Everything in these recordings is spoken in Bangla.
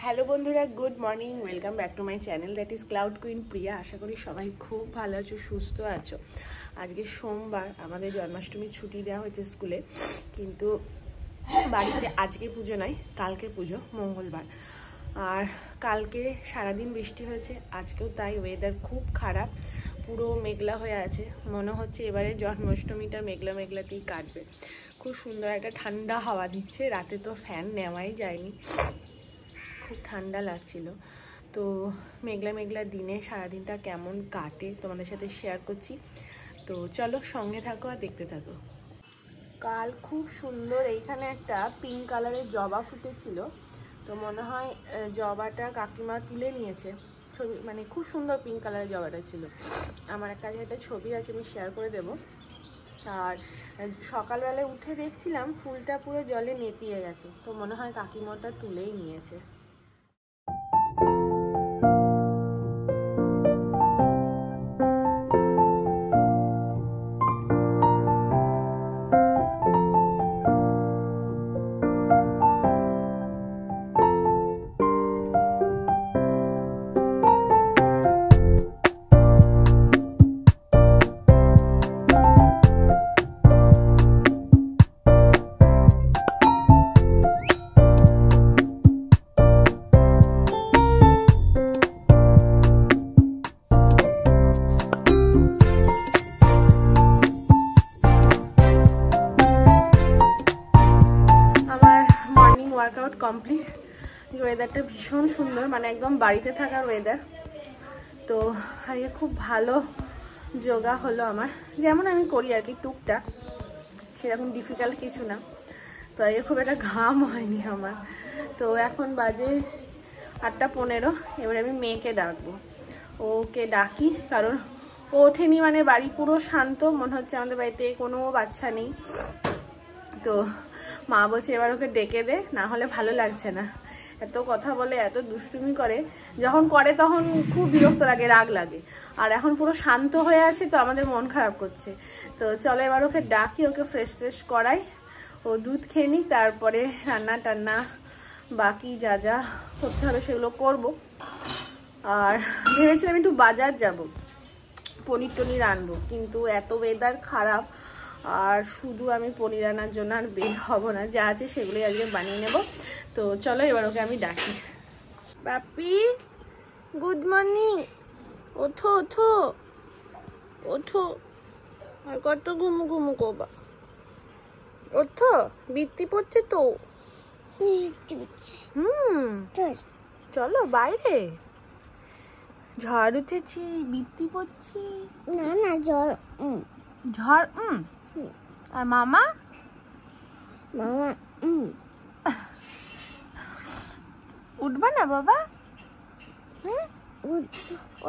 হ্যালো বন্ধুরা, good morning. Welcome back to my channel, that is cloud queen Priya. আশা করি সবাই খুব ভালো আছো, সুস্থ আছো। আজকে সোমবার, আমাদের জন্মাষ্টমী ছুটি দেওয়া হয়েছে স্কুলে, কিন্তু বাড়িতে আজকে পুজো নয়, কালকে পুজো, মঙ্গলবার। আর কালকে সারাদিন বৃষ্টি হয়েছে, আজকেও তাই। ওয়েদার খুব খারাপ, পুরো মেঘলা হয়ে আছে। মনে হচ্ছে এবারে জন্মাষ্টমীটা মেঘলা মেঘলাতেই কাটবে। খুব সুন্দর একটা ঠান্ডা হাওয়া দিচ্ছে, রাতে তো ফ্যান নেওয়াই যায়নি, খুব ঠান্ডা লাগছিল। তো মেঘলা মেঘলা দিনে সারাদিনটা কেমন কাটে তোমাদের সাথে শেয়ার করছি। তো চলো সঙ্গে থাকো আর দেখতে থাকো। কাল খুব সুন্দর এইখানে একটা পিঙ্ক কালারের জবা ফুটেছিল, তো মনে হয় জবাটা কাকিমা তুলে নিয়েছে। ছবি, মানে খুব সুন্দর পিঙ্ক কালারের জবাটা ছিল। আমার কাছে একটা ছবি আছে, আমি শেয়ার করে দেবো। আর সকালবেলায় উঠে দেখছিলাম ফুলটা পুরো জলে নেতিয়ে গেছে, তো মনে হয় কাকিমাটা তুলেই নিয়েছে। Workout complete. ওয়েদারটা ভীষণ সুন্দর, মানে একদম বাড়িতে থাকার ওয়েদার। তো আজকে খুব ভালো যোগা হলো আমার, যেমন আমি করি আর কি টুকটাক, সেরকম ডিফিকাল্ট কিছু না। তো আজকে খুব একটা ঘাম হয়নি আমার। তো এখন বাজে 8:15। এবারে আমি মেয়েকে ডাকবো, ওকে ডাকি, কারণ ও ওঠেনি। মানে বাড়ি পুরো শান্ত, মনে হচ্ছে আমাদের বাড়িতে কোনো বাচ্চা নেই। তো মা বলছে এবার ওকে ডেকে দে, না হলে ভালো লাগছে না। এত কথা বলে, এত দুষ্টুমি করে, যখন করে তখন খুব বিরক্ত লাগে, রাগ লাগে। আর এখন পুরো শান্ত হয়ে আছে, তো আমাদের মন খারাপ করছে। তো চলো এবার ওকে ডাকি, ওকে ফ্রেশ ট্রেশ করাই, ও দুধ খেয়ে নিই, তারপরে রান্না টান্না বাকি যা যা করতে হবে সেগুলো করব। আর ভেবেছিলাম একটু বাজার যাব, পনির টনির আনবো, কিন্তু এত ওয়েদার খারাপ, আর শুধু আমি পনির আনার জন্য আর বের হবো না। যা আছে সেগুলোই আজকে বানিয়ে নেব। তো চলো এবার ওকে আমি ডাকি। বাপি, গুড মর্নিং। ওঠো ওঠো ওঠো, আর কত ঘুমু ঘুমু করবা? ওঠো, বৃত্তি পড়ছে তো। চলো বাইরে, ঝড় উঠেছি, বৃত্তি পড়ছি। না না, ঝড় ঝড়। আর মামা মামা উঠবা না বাবা?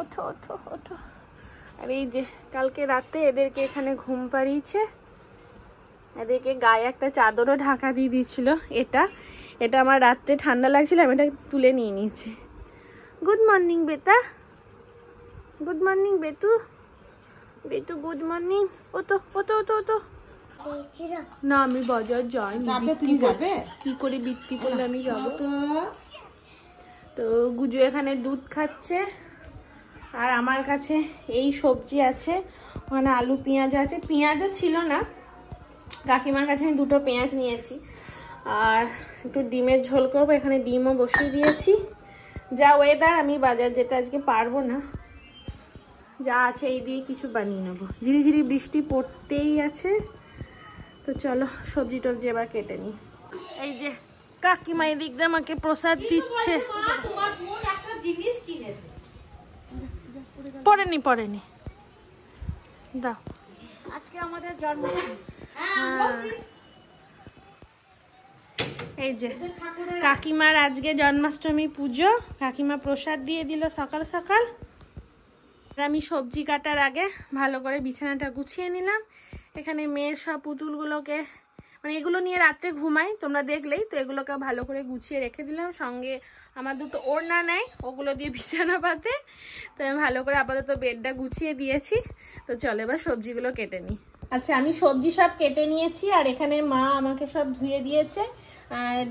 ওঠো ওঠো ওঠো। আর এই যে কালকে রাতে এদেরকে এখানে ঘুম পাড়িয়েছে, এদেরকে গায়ে একটা চাদরও ঢাকা দিয়ে দিয়েছিল। এটা আমার রাত্রে ঠান্ডা লাগছিল, আমি এটা তুলে নিয়ে নিয়েছি। গুড মর্নিং বেটা, good morning Betu, Betu good morning. ওতো ওতো ওতো ওতো। না আমি বাজার যাইনি। তুমি যাবে? কি করে বৃত্তি করলে আমি যাবো? তো গুজু এখানে দুধ খাচ্ছে, আর আমার কাছে এই সবজি আছে, ওখানে আলু পেঁয়াজ আছে। পেঁয়াজও ছিল না, কাকিমার কাছে আমি দুটো পেঁয়াজ নিয়েছি। আর একটু ডিমের ঝোল করবো, এখানে ডিমও বসিয়ে দিয়েছি। যা ওয়েদার, আমি বাজার যেতে আজকে পারবো না, যা আছে এই দিয়ে কিছু বানিয়ে নেবো। ঝিরিঝিরি বৃষ্টি পড়তেই আছে। তো চলো সবজি টবজি এবার কেটে নিই। এই যে কাকিমা এদিক দিয়ে আমাকে প্রসাদ দিচ্ছে। পড়েনি পড়েনি, দাও। আজকে আমাদের জন্মদিন। এই যে কাকিমার আজকে জন্মাষ্টমী পুজো, কাকিমা প্রসাদ দিয়ে দিল সকাল সকাল। আমি সবজি কাটার আগে ভালো করে বিছানাটা গুছিয়ে নিলাম। এখানে মেয়ের সব পুতুলগুলোকে, মানে এগুলো নিয়ে রাত্রে ঘুমাই, তোমরা দেখলেই তো, এগুলোকে ভালো করে গুছিয়ে রেখে দিলাম। সঙ্গে আমার দুটো ওড়না নেয়, ওগুলো দিয়ে বিছানা পাতে। তো আমি ভালো করে আপাতত বেডটা গুছিয়ে দিয়েছি। তো চলো এবার সবজিগুলো কেটে নিই। আচ্ছা, আমি সবজি সব কেটে নিয়েছি আর এখানে মা আমাকে সব ধুয়ে দিয়েছে।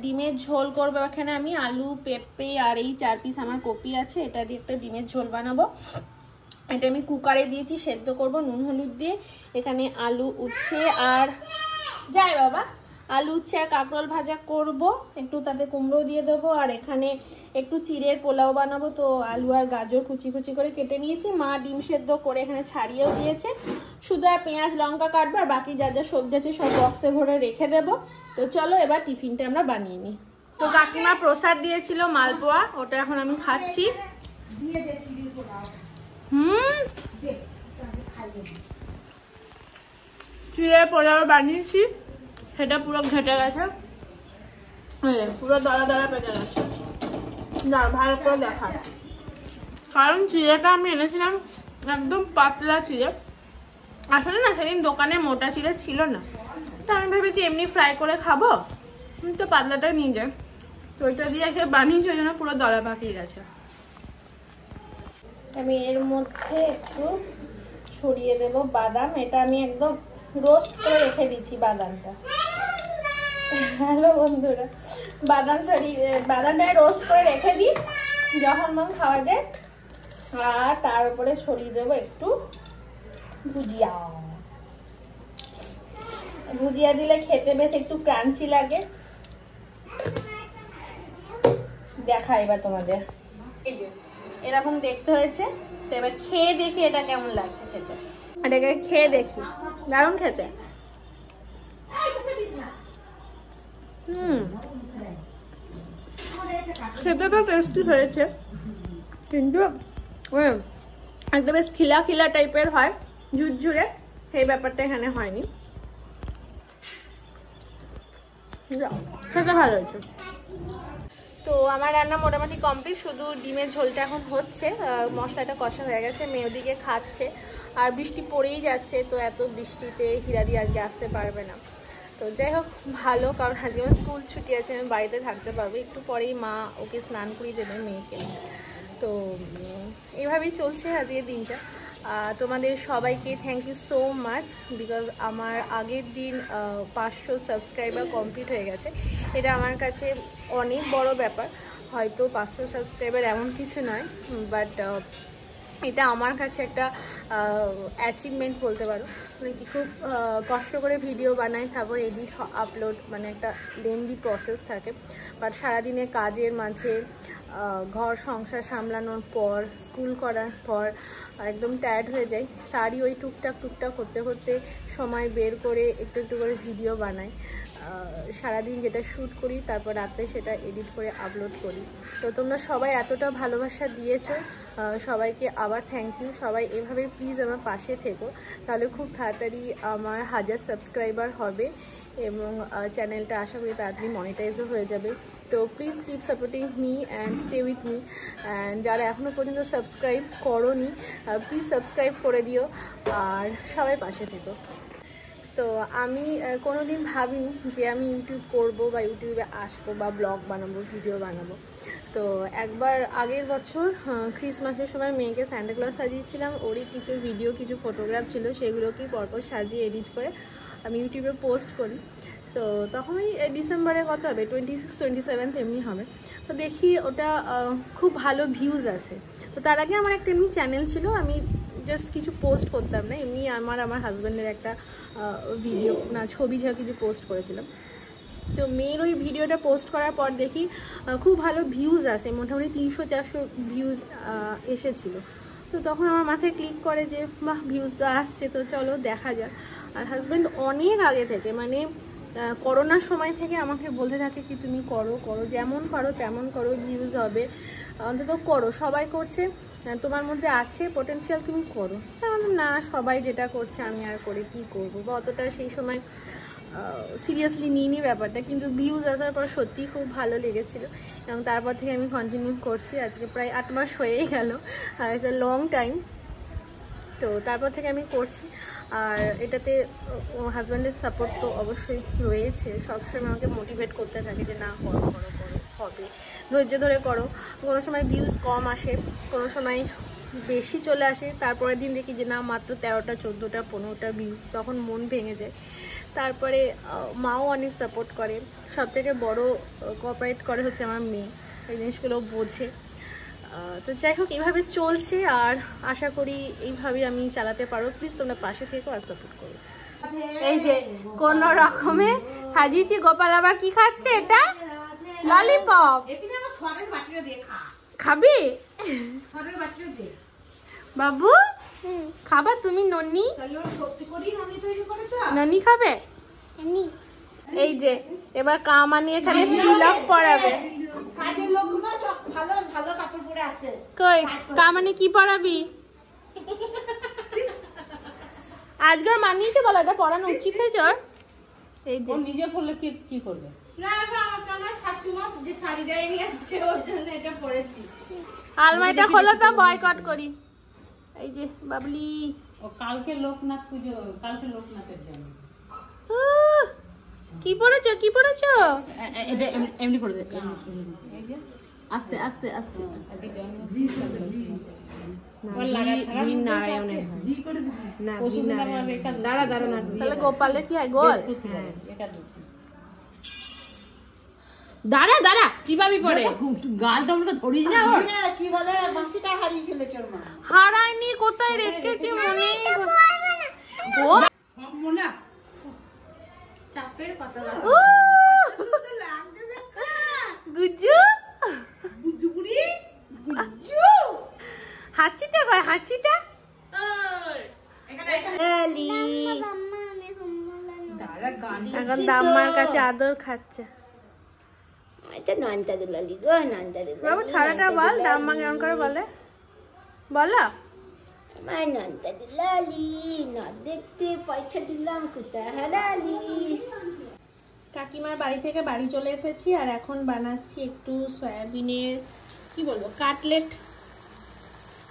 ডিমের ঝোল করবো এখানে আমি, আলু পেঁপে আর এই 4 পিস আমার কপি আছে, এটা দিয়ে একটা ডিমের ঝোল বানাবো। এটা আমি কুকারে দিয়েছি, সেদ্ধ করব নুন হলুদ দিয়ে। এখানে আলু উচ্ছে আর যাই বাবা, আলু উচ্ছে আর কাঁকরোল ভাজা করব, একটু তাতে কুমড়ো দিয়ে দেবো। আর এখানে একটু চিড়ের পোলাও বানাবো, তো আলু আর গাজর কুচি কুচি করে কেটে নিয়েছি। মা ডিম সেদ্ধ করে এখানে ছাড়িয়েও দিয়েছে, শুধু আর পেঁয়াজ লঙ্কা কাটবো, আর বাকি যা যা সবজি আছে সব বক্সে ভরে রেখে দেবো। তো চলো এবার টিফিনটা আমরা বানিয়ে নিই। তো কাকিমা প্রসাদ দিয়েছিল মালপোয়া, ওটা এখন আমি খাচ্ছি। চিড়ের পোলাও বানিয়েছি, সেটা পুরো ঘেটে গেছে, পুরো দলা দলা পেকে গেছে। না ভালো করে দেখা, কারণ চিড়েটা আমি এনেছিলাম একদম পাতলা চিড়ে, আসলে না সেদিন দোকানে মোটা চিড়ে ছিল না, তো আমি ভেবেছি এমনি ফ্রাই করে খাবো, তো পাতলাটা নিয়ে যাই, তো ওইটা দিয়ে এসে বানিয়েছি, ওই জন্য পুরো দলা পাকিয়ে গেছে। আমি এর মধ্যে একটু ছড়িয়ে দেবো বাদাম, এটা আমি একদম রোস্ট করে রেখে দিচ্ছি বাদামটা। হ্যালো বন্ধুরা, বাদামটা রোস্ট করে রেখে দিই যখন মন খাওয়া যায়। আর তার উপরে ছড়িয়ে দেবো একটু ভুজিয়া। ভুজিয়া দিলে খেতে বেশ একটু ক্রাঞ্চি লাগে। দেখা এবার তোমাদের, এই যে এরকম দেখতে হয়েছে, তো এবার খেয়ে দেখি এটা কেমন লাগছে খেতে। এটাকে খেয়ে দেখি, দারুণ খেতে। খেতে তো টেস্টি হয়েছে, কিন্তু একটা বেশ খিলা খিলা টাইপের হয়, ঝুরঝুরে, সেই ব্যাপারটা এখানে হয়নি। খেতে ভালো হয়েছে। তো আমার রান্না মোটামুটি কমপ্লিট, শুধু ডিমের ঝোলটা এখন হচ্ছে, মশলাটা কষা হয়ে গেছে, মেয়ে ওদিকে খাচ্ছে। আর বৃষ্টি পড়েই যাচ্ছে, তো এত বৃষ্টিতে হিরাদি আজকে আসতে পারবে না। তো যাই হোক ভালো, কারণ আজকে আমার স্কুল ছুটি আছে, আমি বাড়িতে থাকতে পারবো। একটু পরেই মা ওকে স্নান করিয়ে দেবে মেয়েকে। তো এইভাবেই চলছে আজকের দিনটা। তোমাদের সবাইকে thank you so much, because আমার আগের দিন 500 সাবস্ক্রাইবার কমপ্লিট হয়ে গেছে। এটা আমার কাছে অনেক বড় ব্যাপার। হয়তো 500 সাবস্ক্রাইবার এমন কিছু নয়, বাট এটা আমার কাছে একটা অ্যাচিভমেন্ট বলতে পারো। মানে কি খুব কষ্ট করে ভিডিও বানাই, তারপর এডিট আপলোড, মানে একটা লেন্দি প্রসেস থাকে। বাট সারাদিনে কাজের মাঝে ঘর সংসার সামলানোর পর, স্কুল করার পর একদম টায়ার্ড হয়ে যাই, তারই ওই টুকটাক করতে করতে সময় বের করে একটু একটু করে ভিডিও বানাই। সারাদিন যেটা শ্যুট করি, তারপর রাতে সেটা এডিট করে আপলোড করি। তো তোমরা সবাই এতটা ভালোবাসা দিয়েছো, সবাইকে আবার থ্যাংক ইউ। সবাই এভাবে প্লিজ আমার পাশে থেকো, তাহলে খুব তাড়াতাড়ি আমার 1000 সাবস্ক্রাইবার হবে এবং চ্যানেলটা আশা করি তাড়াতাড়ি মনিটাইজও হয়ে যাবে। তো please keep supporting me and stay with me. And যারা এখনও পর্যন্ত সাবস্ক্রাইব করোনি, প্লিজ সাবস্ক্রাইব করে দিও আর সবাই পাশে থেকো। তো আমি কোনোদিন ভাবিনি যে আমি ইউটিউব করব বা ইউটিউবে আসবো বা ব্লগ বানাবো, ভিডিও বানাবো। তো একবার আগের বছর ক্রিসমাসের সময় মেয়েকে স্যান্টা ক্লজ সাজিয়েছিলাম, ওরই কিছু ভিডিও, কিছু ফটোগ্রাফ ছিল, সেগুলোকেই পরপর সাজিয়ে এডিট করে আমি ইউটিউবে পোস্ট করি। তো তখন ওই ডিসেম্বরে কত হবে, 26-27 এমনি হবে। তো দেখি ওটা খুব ভালো ভিউজ আছে। তো তার আগে আমার একটা এমনি চ্যানেল ছিল, আমি জাস্ট কিছু পোস্ট করতাম না, এমনি আমার হাজব্যান্ডের একটা ভিডিও না ছবি যা কিছু পোস্ট করেছিলাম। তো মেয়ের ওই ভিডিওটা পোস্ট করার পর দেখি খুব ভালো ভিউজ আসে, মোটামুটি 300-400 ভিউজ এসেছিলো। তো তখন আমার মাথায় ক্লিক করে যে বাহ, ভিউজ তো আসছে, তো চলো দেখা যাক। আর হাজব্যান্ড অনেক আগে থেকে, মানে করোনার সময় থেকে আমাকে বলতে থাকে কি তুমি করো, যেমন পারো তেমন করো, ভিউজ হবে, অন্তত করো, সবাই করছে, তোমার মধ্যে আছে পোটেনশিয়াল, তুমি করো। না, সবাই যেটা করছে আমি আর করে কি করবো, বা অতটা সেই সময় সিরিয়াসলি নিইনি ব্যাপারটা। কিন্তু ভিউজ আসার পর সত্যিই খুব ভালো লেগেছিলো এবং তারপর থেকে আমি কন্টিনিউ করছি। আজকে প্রায় 8 মাস হয়েই গেল, আর ইটস আ লং টাইম। তো তারপর থেকে আমি করছি, আর এটাতে হাজব্যান্ডের সাপোর্ট তো অবশ্যই রয়েছে, সবসময় আমাকে মোটিভেট করতে থাকে যে না করো হবে, ধৈর্য ধরে করো। কোনো সময় ভিউজ কম আসে, কোনো সময় বেশি চলে আসে, তারপরের দিন দেখি যে না মাত্র 13টা 14টা 15টা ভিউজ, তখন মন ভেঙে যায়। তারপরে মাও অনেক সাপোর্ট করে, সবথেকে বড় কোঅপারেট করে হচ্ছে আমার মেয়ে, এই জিনিসগুলো বোঝে। তো যাই হোক এইভাবে চলছে, আর আশা করি এইভাবেই আমি চালাতে পারবো। প্লিজ তোমরা পাশে থেকো আর সাপোর্ট করো। এই যে কোন রকমে সাজিয়েছি, গোপাল আবার কি খাচ্ছে, এটা ললিপপ খাবি বাবু? খাবা তুমি? ননি ননি খাবে? এই যে এবার কামানি এখানে ফিলআপ পড়াবে। কই কামানি কি পড়াবি আজকাল? মানিয়েছে বলো, এটা পড়ানো উচিত হয়েছে ওর? এই যে নিজে পড়লে কি করবে? আলমারিটা খোলো তো বয়কট করি। এই যে বাবলি, কালকে লোকনাথ পুজো, কালকে লোকনাথের জন্য কি পড়েছো? কি পড়েছো? এটা এমনি করে দে, আস্তে আস্তে আস্তে তাহলে গোপালে কি হয়? গোল দাঁড়া দাঁড়া কিভাবে পড়ে? গালটা উল্টো ধরিস না। কি বলে বাঁশিটা হারিয়ে ফেলেছে ওর মা। হারায়নি, কোথায় রেখেছি মনে মোনা চাপের পাতা গুজ্জু গুজ্জু হাঁচিটা কয়, হাঁচিটা এখন দাম্মার কাছে আদর খাচ্ছে। বাবু ছাড়াটা বল, দাম্মা কেমন করে বলে বলো? কাকিমার বাড়ি থেকে বাড়ি চলে এসেছি, আর এখন বানাচ্ছি একটু সয়াবিনের কি বলবো কাটলেট।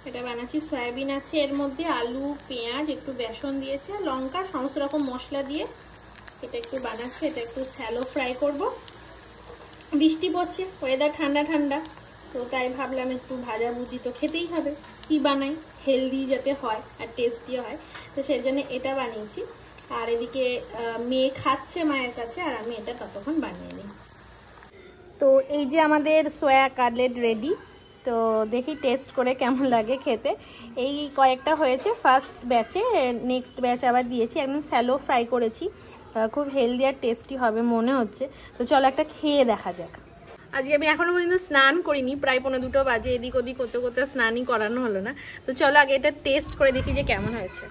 এটা বানাচ্ছি, সয়াবিন আছে এর মধ্যে, আলু পেঁয়াজ একটু বেসন দিয়েছে, লঙ্কা সমস্ত রকম মশলা দিয়ে এটা একটু বানাচ্ছি। এটা একটু শ্যালো ফ্রাই করব। বৃষ্টি পড়ছে, ওয়েদার ঠান্ডা ঠান্ডা, তো তাই ভাবলাম একটু ভাজাভুজি তো খেতেই হবে, কি বানাই হেলদি যাতে হয় আর টেস্টি হয়, তো সেই জন্য এটা বানিয়েছি। আর এদিকে মেয়ে খাচ্ছে মায়ের কাছে, আর আমি এটা ততক্ষণ বানিয়ে নিই। তো এই যে আমাদের সোয়া কাটলেট রেডি, তো দেখি টেস্ট করে কেমন লাগে খেতে। এই কয়েকটা হয়েছে ফার্স্ট ব্যাচে, নেক্সট ব্যাচ আবার দিয়েছি, একদম স্যালো ফ্রাই করেছি, খুব হেলদি আর টেস্টি হবে মনে হচ্ছে। তো চলো একটা খেয়ে দেখা যাক। আজকে আমি এখনো পর্যন্ত স্নান করিনি, প্রায় 1:45 বাজে, এদিক ওদিক করতে করতে স্নানই করানো হলো না। তো চলো আগে এটা টেস্ট করে দেখি যে কেমন হয়েছে।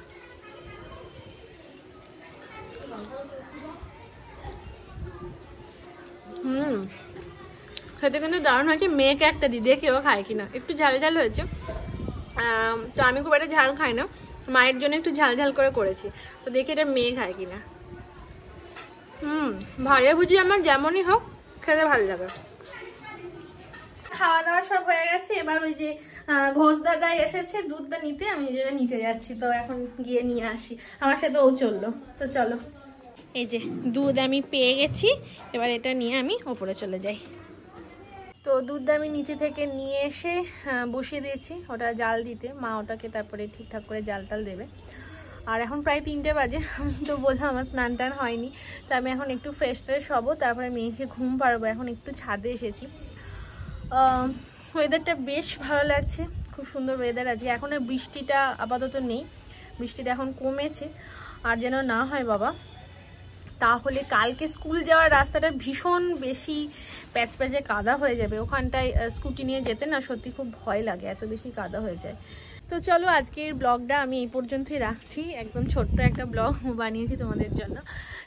খেতে কিন্তু দারুণ হয়েছে। মেয়েকে একটা দিই, দেখি ও খায় কিনা। একটু ঝাল ঝাল হয়েছে, তো আমি খুব একটা ঝাল খাই না, মায়ের জন্য একটু ঝাল ঝাল করে করেছি, তো দেখি এটা মেয়ে খায় কিনা। ভাজা ভুজি আমার যেমনই হোক খেতে ভালো লাগে। খাওয়া দাওয়া সব হয়ে গেছে, এবার ওই যে ঘোষ দাদা এসেছে দুধটা নিতে, আমি নিচে যাচ্ছি, তো এখন গিয়ে নিয়ে আসি, আমার সাথে ও চললো। তো চলো, এই যে দুধ আমি পেয়ে গেছি, এবার এটা নিয়ে আমি ওপরে চলে যাই। তো দুধ আমি নিচে থেকে নিয়ে এসে বসিয়ে দিয়েছি ওটা জাল দিতে, মা ওটাকে তারপরে ঠিকঠাক করে জাল টাল দেবে। আর এখন প্রায় 3টে বাজে, আমি তো বললাম আমার স্নান টান হয়নি, তো আমি এখন একটু ফ্রেশ ট্রেশ হবো, তারপরে মেয়েকে ঘুম পাড়বো। এখন একটু ছাদে এসেছি, ওয়েদারটা বেশ ভালো লাগছে, খুব সুন্দর ওয়েদার আজকে। এখন আর বৃষ্টিটা আপাতত নেই, বৃষ্টিটা এখন কমেছে। আর যেন না হয় বাবা, তাহলে কালকে স্কুল যাওয়ার রাস্তাটা ভীষণ বেশি প্যাচপ্যাচে কাদা হয়ে যাবে, ওখানটায় স্কুটি নিয়ে যেতে না সত্যি খুব ভয় লাগে, এত বেশি কাদা হয়ে যায়। তো চলো আজকের ব্লগটা আমি এই পর্যন্তই রাখছি, একদম ছোট্ট একটা ব্লগ বানিয়েছি তোমাদের জন্য।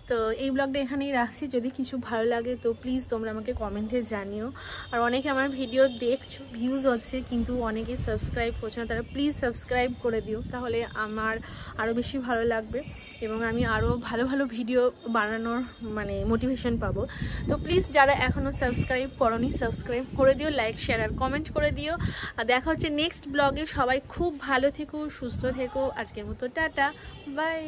তো এই ব্লগটা এখানেই রাখছি, যদি কিছু ভালো লাগে তো প্লিজ তোমরা আমাকে কমেন্টে জানিও। আর অনেকে আমার ভিডিও দেখছো, ভিউজ হচ্ছে, কিন্তু অনেকে সাবস্ক্রাইব করছে না, তারা প্লিজ সাবস্ক্রাইব করে দিও, তাহলে আমার আরও বেশি ভালো লাগবে এবং আমি আরও ভালো ভালো ভিডিও বানানোর মানে মোটিভেশন পাবো। তো প্লিজ যারা এখনও সাবস্ক্রাইব করোনি সাবস্ক্রাইব করে দিও, লাইক শেয়ার আর কমেন্ট করে দিও। আর দেখা হচ্ছে নেক্সট ব্লগে। সবাই খুব ভালো থেকো, সুস্থ থেকো। আজকের মতো টাটা, বাই।